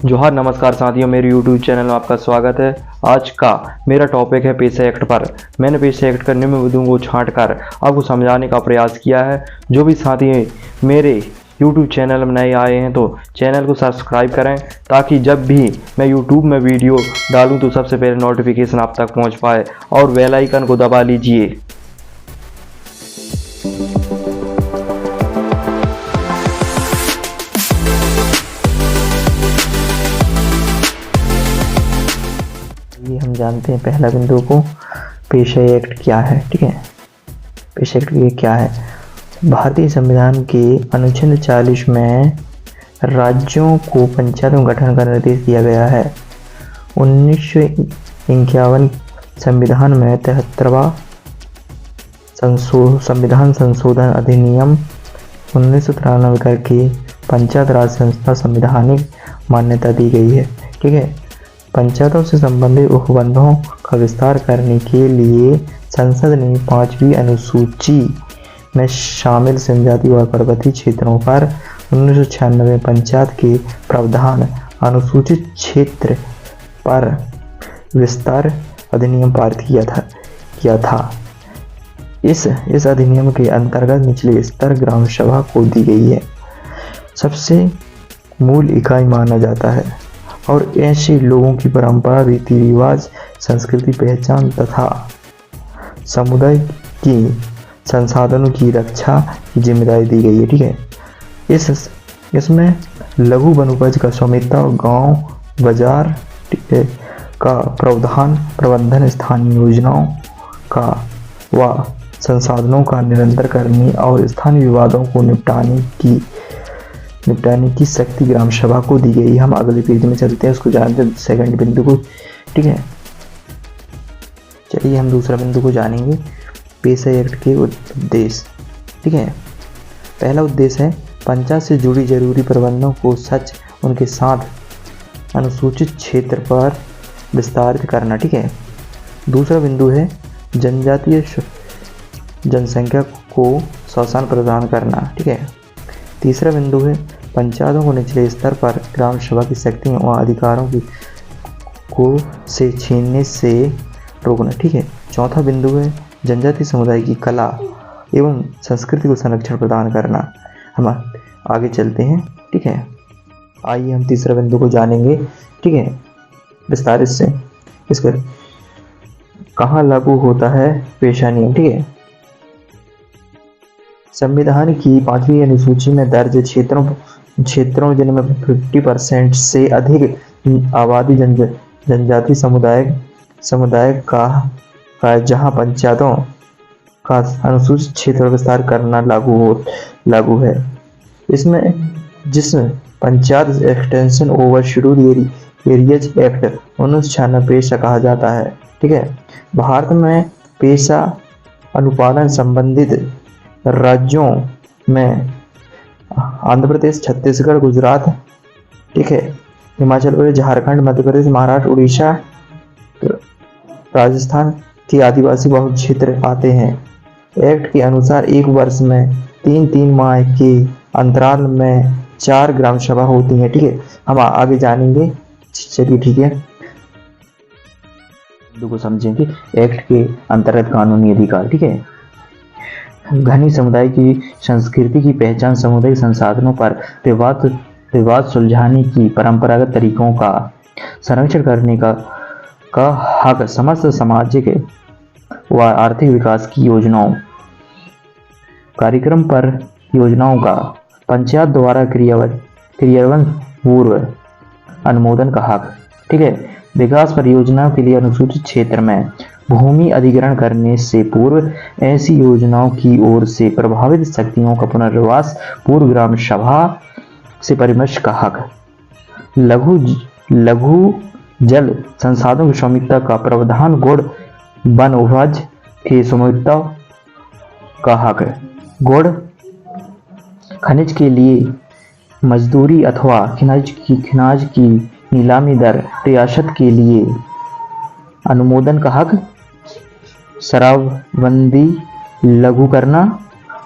जोहार नमस्कार साथियों, मेरे YouTube चैनल में आपका स्वागत है। आज का मेरा टॉपिक है पेशा एक्ट पर। मैंने पेशा एक्ट के निम्न बिंदुओं को छांट कर आपको समझाने का प्रयास किया है। जो भी साथी मेरे YouTube चैनल में नए आए हैं तो चैनल को सब्सक्राइब करें, ताकि जब भी मैं YouTube में वीडियो डालूं तो सबसे पहले नोटिफिकेशन आप तक पहुंच पाए, और बेल आइकन को दबा लीजिए। ये हम जानते हैं पहला बिंदु को, पेशा एक्ट क्या है। ठीक है, पेशा एक्ट ये क्या है। भारतीय संविधान के अनुच्छेद 40 में राज्यों को पंचायतों का गठन का निर्देश दिया गया है। 1951 संविधान में 73वां संविधान संशोधन अधिनियम 1993 करके पंचायत राज संस्था संवैधानिक मान्यता दी गई है। ठीक है, पंचायतों से संबंधित उपबंधों का विस्तार करने के लिए संसद ने 5वीं अनुसूची में शामिल जनजातीय व पर्वतीय क्षेत्रों पर 1996 पंचायत के प्रावधान अनुसूचित क्षेत्र पर विस्तार अधिनियम पारित किया था। इस अधिनियम के अंतर्गत निचले स्तर ग्राम सभा को दी गई है, सबसे मूल इकाई माना जाता है, और ऐसे लोगों की परंपरा, रीति रिवाज, संस्कृति, पहचान तथा समुदाय की संसाधनों की रक्षा की जिम्मेदारी दी गई है। ठीक है, इसमें लघु वनोपज का स्वामित्व, गांव बाजार का प्रबंधन, स्थानीय योजनाओं का व संसाधनों का निरंतर करने और स्थानीय विवादों को निपटाने की शक्ति ग्राम सभा को दी गई। हम अगले पेज में चलते हैं, उसको जानते हैं सेकंड बिंदु को। ठीक है, चलिए हम दूसरा बिंदु को जानेंगे, पेशा एक्ट के उद्देश्य। ठीक है, पहला उद्देश्य है पंचायत से जुड़ी जरूरी प्रबंधों को सच उनके साथ अनुसूचित क्षेत्र पर विस्तारित करना। ठीक है, दूसरा बिंदु है जनजातीय जनसंख्या को शोषण प्रदान करना। ठीक है, तीसरा बिंदु है पंचायतों को निचले स्तर पर ग्राम सभा की शक्तियों और अधिकारों को से छीनने से रोकना। ठीक है, चौथा बिंदु है जनजातीय समुदाय की कला एवं संस्कृति को संरक्षण प्रदान करना। हम आगे चलते हैं। ठीक है, आइए हम तीसरा बिंदु को जानेंगे। ठीक है, विस्तारित से इसका कहाँ लागू होता है पेशा नियम। ठीक है, संविधान की 5वीं अनुसूची में दर्ज क्षेत्रों जिनमें 50% से अधिक आबादी जनजातीय समुदाय का जहां पंचायतों का अनुसूचित क्षेत्र विस्तार करना लागू है। इसमें जिसमें panchayat extension over scheduled areas act 1996 पेशा कहा जाता है। ठीक है, भारत में पेशा अनुपालन संबंधित राज्यों में आंध्र प्रदेश, छत्तीसगढ़, गुजरात, ठीक है, हिमाचल प्रदेश, झारखंड, मध्य प्रदेश, महाराष्ट्र, उड़ीसा, राजस्थान के आदिवासी बहुल क्षेत्र आते हैं। एक्ट के अनुसार एक वर्ष में 3 माह के अंतराल में 4 ग्राम सभा होती है। ठीक है, हम आगे जानेंगे। चलिए ठीक है, को समझेंगे एक्ट के अंतर्गत कानूनी अधिकार। ठीक है, घनी समुदाय की संस्कृति की पहचान, सामुदायिक संसाधनों पर विवाद सुलझाने की परंपरागत तरीकों का संरक्षण करने का हक, समस्त सामाजिक व आर्थिक विकास की योजनाओं कार्यक्रम पर योजनाओं का पंचायत द्वारा क्रियान्वयन पूर्व अनुमोदन का हक। ठीक है, विकास परियोजनाओं के लिए अनुसूचित क्षेत्र में भूमि अधिग्रहण करने से पूर्व ऐसी योजनाओं की ओर से प्रभावित शक्तियों का पुनर्वास पूर्व ग्राम सभा से परामर्श का हक। लघु जल संसाधनों की स्वामित्व का प्रावधान, गुड़ वन उपज के स्वामित्व का हक, गुड़ खनिज के लिए मजदूरी अथवा खनिज की नीलामी दर, रियासत के लिए अनुमोदन का हक, शराबबंदी लागू करना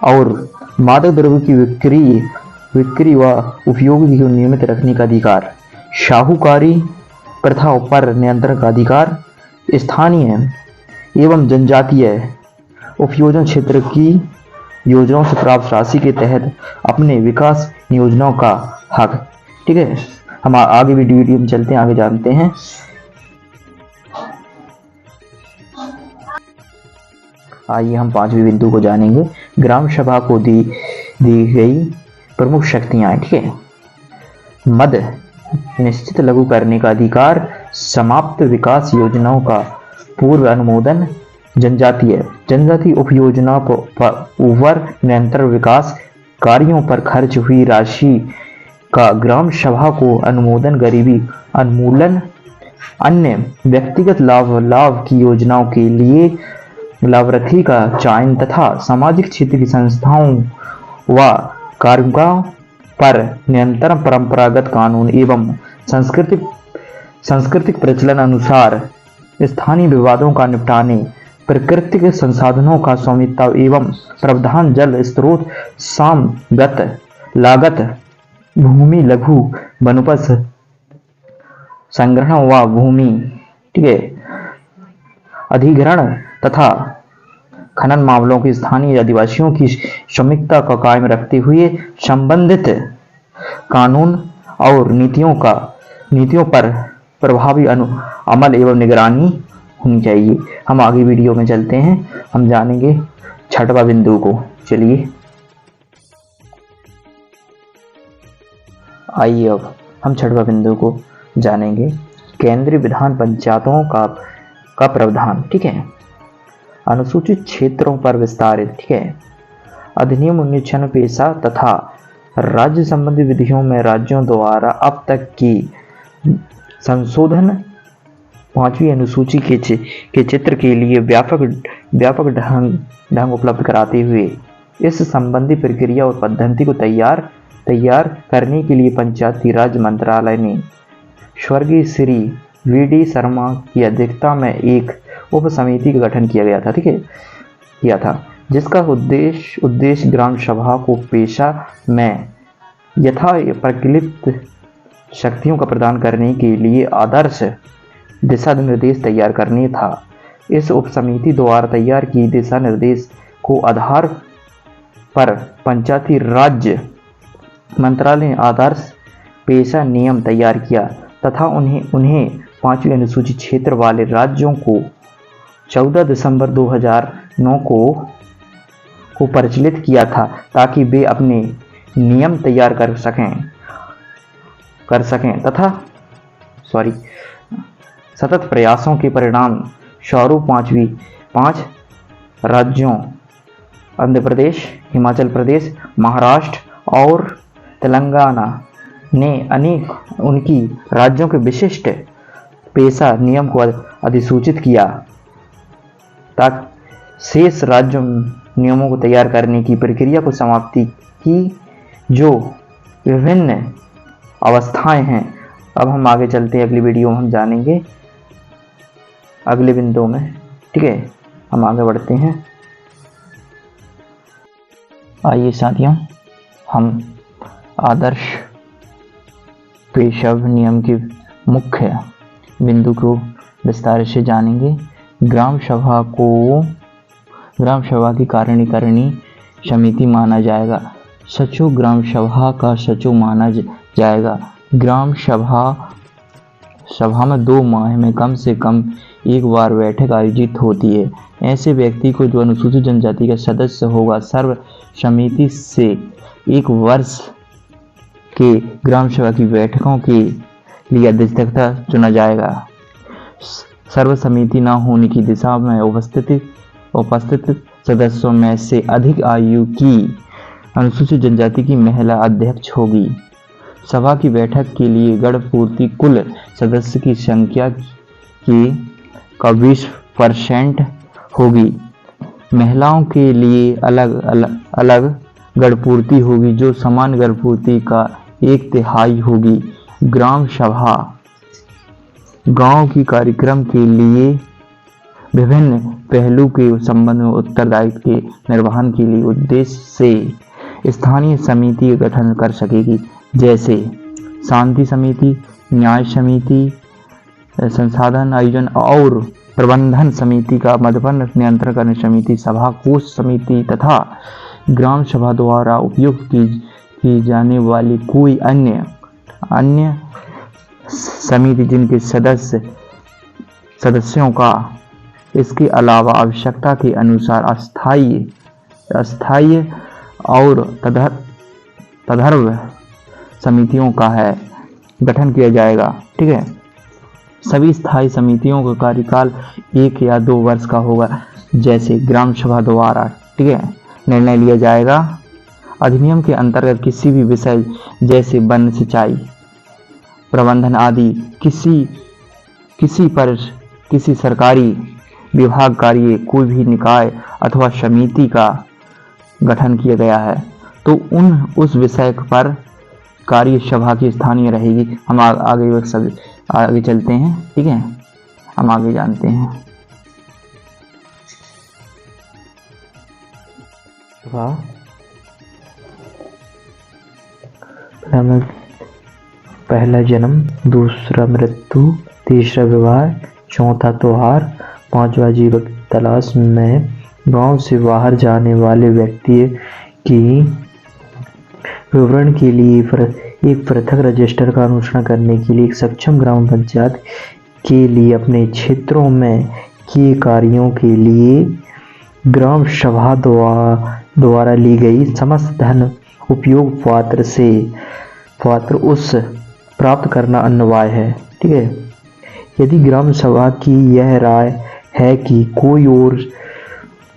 और मादक द्रव्य की बिक्री व उपयोग को नियमित रखने का अधिकार। साहूकारी प्रथाओं पर नियंत्रण का अधिकार, स्थानीय एवं जनजातीय उपयोजन क्षेत्र की योजनाओं से प्राप्त राशि के तहत अपने विकास योजनाओं का हक। ठीक है, हम आगे वीडियो में चलते हैं, आगे जानते हैं। आइए हम 5वें बिंदु को जानेंगे। ग्राम सभा को दी गई प्रमुख शक्तियां। ठीक है, मद निश्चित लागू करने का अधिकार, समाप्त विकास योजनाओं का पूर्व अनुमोदन, जनजातीय उपयोजना पर निरंतर विकास कार्यों पर खर्च हुई राशि का ग्राम सभा को अनुमोदन, गरीबी उन्मूलन, अन्य व्यक्तिगत लाभ की योजनाओं के लिए लाभार्थी का चयन तथा सामाजिक क्षेत्र की संस्थाओं व कार्यों पर नियंत्रण, परंपरागत कानून एवं सांस्कृतिक प्रचलन अनुसार स्थानीय विवादों का निपटाने, प्राकृतिक संसाधनों का स्वामित्व एवं प्रावधान, जल स्रोत, सामगत लागत, भूमि लघु वनोपज संग्रहण व भूमि, ठीक है, अधिग्रहण तथा खनन मामलों की स्थानीय आदिवासियों की स्वामित्व का कायम रखते हुए संबंधित कानून और नीतियों पर प्रभावी अमल एवं निगरानी होनी चाहिए। हम आगे वीडियो में चलते हैं, हम जानेंगे 6वां बिंदु को। चलिए आइए अब हम 6वां बिंदु को जानेंगे। केंद्रीय विधान पंचायतों का प्रावधान। ठीक है, अनुसूचित क्षेत्रों पर विस्तारित। ठीक है, अधिनियम 1996 पेशा तथा राज्य संबंधी विधियों में राज्यों द्वारा अब तक की संशोधन 5वीं अनुसूची के चित्र के लिए व्यापक ढंग उपलब्ध कराते हुए इस संबंधी प्रक्रिया और पद्धति को तैयार करने के लिए पंचायती राज मंत्रालय ने स्वर्गीय श्री वी.डी. शर्मा की अध्यक्षता में एक उप समिति का गठन किया था, जिसका उद्देश्य ग्राम सभा को पेशा में यथा प्रचलित शक्तियों का प्रदान करने के लिए आदर्श दिशा निर्देश तैयार करने था। इस उप समिति द्वारा तैयार की दिशा निर्देश को आधार पर पंचायती राज्य मंत्रालय ने आदर्श पेशा नियम तैयार किया तथा उन्हें 5वीं अनुसूची क्षेत्र वाले राज्यों को 14 दिसंबर 2009 को प्रचलित किया था, ताकि वे अपने नियम तैयार कर सकें तथा सतत प्रयासों के परिणाम स्वरूप 5 राज्यों आंध्र प्रदेश, हिमाचल प्रदेश, महाराष्ट्र और तेलंगाना ने अनेक उनकी राज्यों के विशिष्ट पेशा नियम को अधिसूचित किया, ताकि शेष राज्यों नियमों को तैयार करने की प्रक्रिया को समाप्ति की, जो विभिन्न अवस्थाएं हैं। अब हम आगे चलते हैं, अगली वीडियो में हम जानेंगे अगले बिंदु में। ठीक है, हम आगे बढ़ते हैं। आइए साथियों, हम आदर्श पेशा नियम के मुख्य बिंदु को विस्तार से जानेंगे। ग्राम सभा की कार्यकारिणी समिति माना जाएगा, सचिव ग्राम सभा का सचिव माना जाएगा। ग्राम सभा में 2 माह में कम से कम एक बार बैठक आयोजित होती है। ऐसे व्यक्ति को जो अनुसूचित जनजाति का सदस्य होगा, सर्व समिति से 1 वर्ष के ग्राम सभा की बैठकों के लिए अध्यक्षता चुना जाएगा। सर्व समिति न होने की दिशा में उपस्थित सदस्यों में से अधिक आयु की अनुसूचित जनजाति की महिला अध्यक्ष होगी। सभा की बैठक के लिए गणपूर्ति कुल सदस्य की संख्या का 20% होगी। महिलाओं के लिए अलग गणपूर्ति होगी, जो समान गणपूर्ति का 1/3 होगी। ग्राम सभा गांव की कार्यक्रम के लिए विभिन्न पहलू के संबंध में उत्तरदायित्व के निर्वहन के लिए उद्देश्य से स्थानीय समिति का गठन कर सकेगी, जैसे शांति समिति, न्याय समिति, संसाधन आयोजन और प्रबंधन समिति का मध्यपन नियंत्रण करने समिति, सभा कोष समिति तथा ग्राम सभा द्वारा उपयोग की जाने वाली कोई अन्य समिति जिनके सदस्यों का इसके अलावा आवश्यकता के अनुसार अस्थायी और तदर्व समितियों का है गठन किया जाएगा। ठीक है, सभी स्थायी समितियों का कार्यकाल 1 या 2 वर्ष का होगा, जैसे ग्राम सभा द्वारा, ठीक है, निर्णय लिया जाएगा। अधिनियम के अंतर्गत किसी भी विषय जैसे वन सिंचाई प्रबंधन आदि किसी सरकारी विभाग कार्य कोई भी निकाय अथवा समिति का गठन किया गया है तो उस विषय पर कार्य सभा की स्थानीय रहेगी। हम आगे चलते हैं। ठीक है, हम आगे जानते हैं। पहला जन्म, दूसरा मृत्यु, तीसरा विवाह, चौथा त्योहार, पांचवा जीवन की तलाश में गांव से बाहर जाने वाले व्यक्ति की विवरण के लिए एक पृथक रजिस्टर का अनुसरण करने के लिए एक सक्षम ग्राम पंचायत के लिए अपने क्षेत्रों में किए कार्यों के लिए ग्राम सभा द्वारा ली गई समस्त धन उपयोग पात्र उस प्राप्त करना अनिवार्य है। ठीक है, यदि ग्राम सभा की यह राय है कि कोई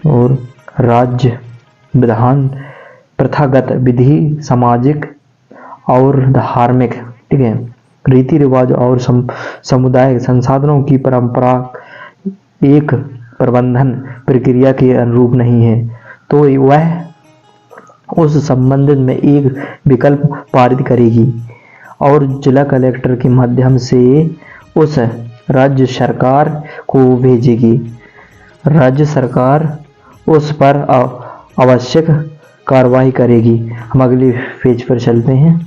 और राज्य विधान प्रथागत विधि सामाजिक और धार्मिक, ठीक है, रीति रिवाज और समुदाय संसाधनों की परंपरा एक प्रबंधन प्रक्रिया के अनुरूप नहीं है तो वह उस संबंध में एक विकल्प पारित करेगी और जिला कलेक्टर के माध्यम से उस राज्य सरकार को भेजेगी। राज्य सरकार उस पर आवश्यक कार्रवाई करेगी। हम अगले पेज पर चलते हैं।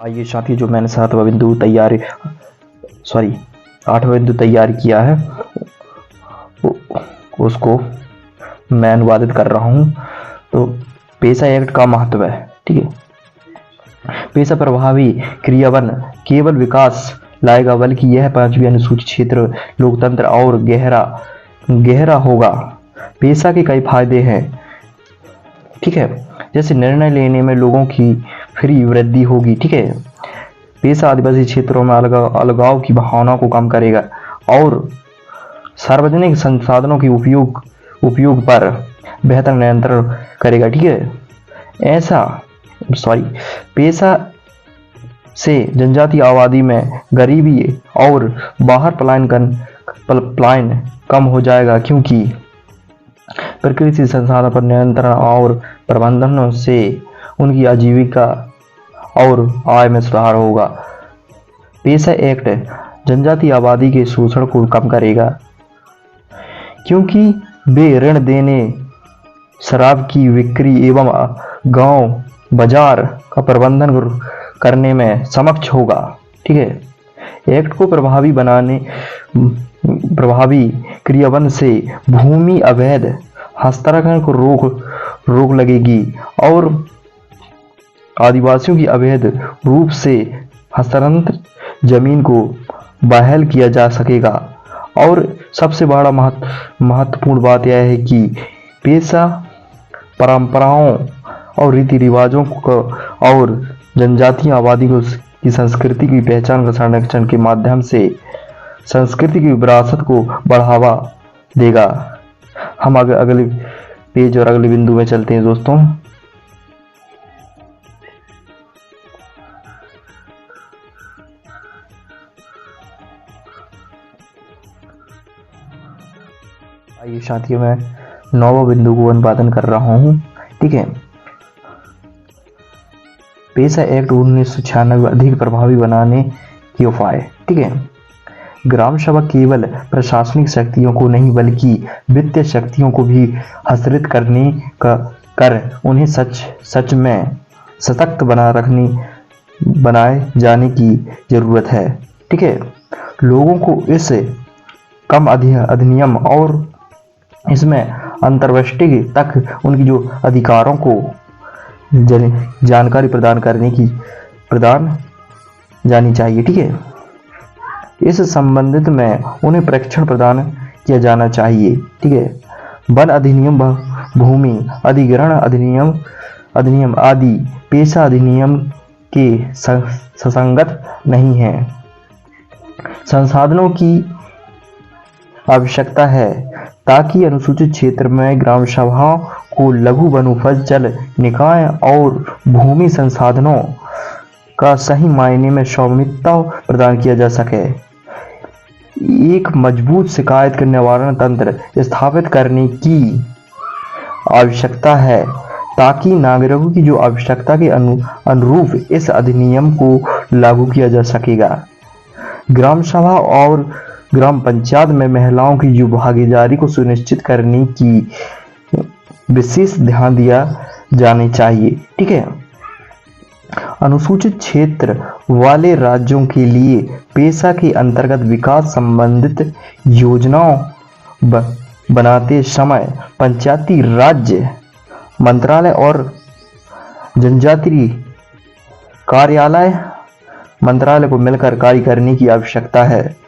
आइए साथियों, जो मैंने 8वां बिंदु तैयार किया है उसको मैं अनुवादित कर रहा हूं। तो पेशा एक्ट का महत्व है। ठीक है, पेशा प्रभावी क्रियान्वयन केवल विकास लाएगा, बल्कि यह 5वीं अनुसूची क्षेत्र लोकतंत्र और गहरा होगा। पेशा के कई फायदे हैं। ठीक है, जैसे निर्णय लेने में लोगों की फ्री वृद्धि होगी। ठीक है, पेशा आदिवासी क्षेत्रों में अलगाव की भावना को कम करेगा और सार्वजनिक संसाधनों के उपयोग पर बेहतर नियंत्रण करेगा। ठीक है, पेशा से जनजातीय आबादी में गरीबी और बाहर पलायन कम हो जाएगा, क्योंकि प्रकृति संसाधन पर नियंत्रण और प्रबंधन से उनकी आजीविका और आय में सुधार होगा। पेशा एक्ट जनजातीय आबादी के शोषण को कम करेगा, क्योंकि वे ऋण देने, शराब की बिक्री एवं गांव बाजार का प्रबंधन करने में सक्षम होगा। ठीक है, एक्ट को प्रभावी क्रियान्वयन से भूमि अवैध हस्तांतरण को रोक लगेगी और आदिवासियों की अवैध रूप से हस्तांतरित जमीन को बहाल किया जा सकेगा। और सबसे बड़ा महत्वपूर्ण बात यह है कि पेशा परंपराओं और रीति रिवाजों को और जनजातीय आबादी की संस्कृति की पहचान का संरक्षण के माध्यम से संस्कृति की विरासत को बढ़ावा देगा। हम अगले पेज और अगले बिंदु में चलते हैं दोस्तों। आइए साथियों, मैं 9वां बिंदु को अनुवादन कर रहा हूँ। ठीक है, पेशा एक्ट 1996 अधिक प्रभावी बनाने के उपाय। ठीक है, ग्राम सभा केवल प्रशासनिक शक्तियों को नहीं बल्कि वित्तीय शक्तियों को भी हस्तगत करने का कर उन्हें सच में सशक्त बनाए जाने की जरूरत है। ठीक है, लोगों को इस कम अधिनियम और इसमें अंतर्दृष्टि तक उनकी जो अधिकारों को जानकारी प्रदान जानी चाहिए। ठीक है, इस संबंधित में उन्हें प्रशिक्षण प्रदान किया जाना चाहिए। ठीक है, वन अधिनियम, भूमि अधिग्रहण अधिनियम आदि पेशा अधिनियम के सुसंगत नहीं है। संसाधनों की आवश्यकता है ताकि अनुसूचित क्षेत्र में ग्राम सभाओं को लघु वनोपज, जल निकाय और भूमि संसाधनों का सही मायने में स्वामित्व प्रदान किया जा सके। एक मजबूत शिकायत के निवारण तंत्र स्थापित करने की आवश्यकता है ताकि नागरिकों की जो आवश्यकता के अनुरूप इस अधिनियम को लागू किया जा सकेगा। ग्राम सभा और ग्राम पंचायत में महिलाओं की जो भागीदारी को सुनिश्चित करने की विशेष ध्यान दिया जाना चाहिए। ठीक है, अनुसूचित क्षेत्र वाले राज्यों के लिए पेशा के अंतर्गत विकास संबंधित योजनाओं बनाते समय पंचायती राज मंत्रालय और जनजातीय कार्यालय मंत्रालय को मिलकर कार्य करने की आवश्यकता है।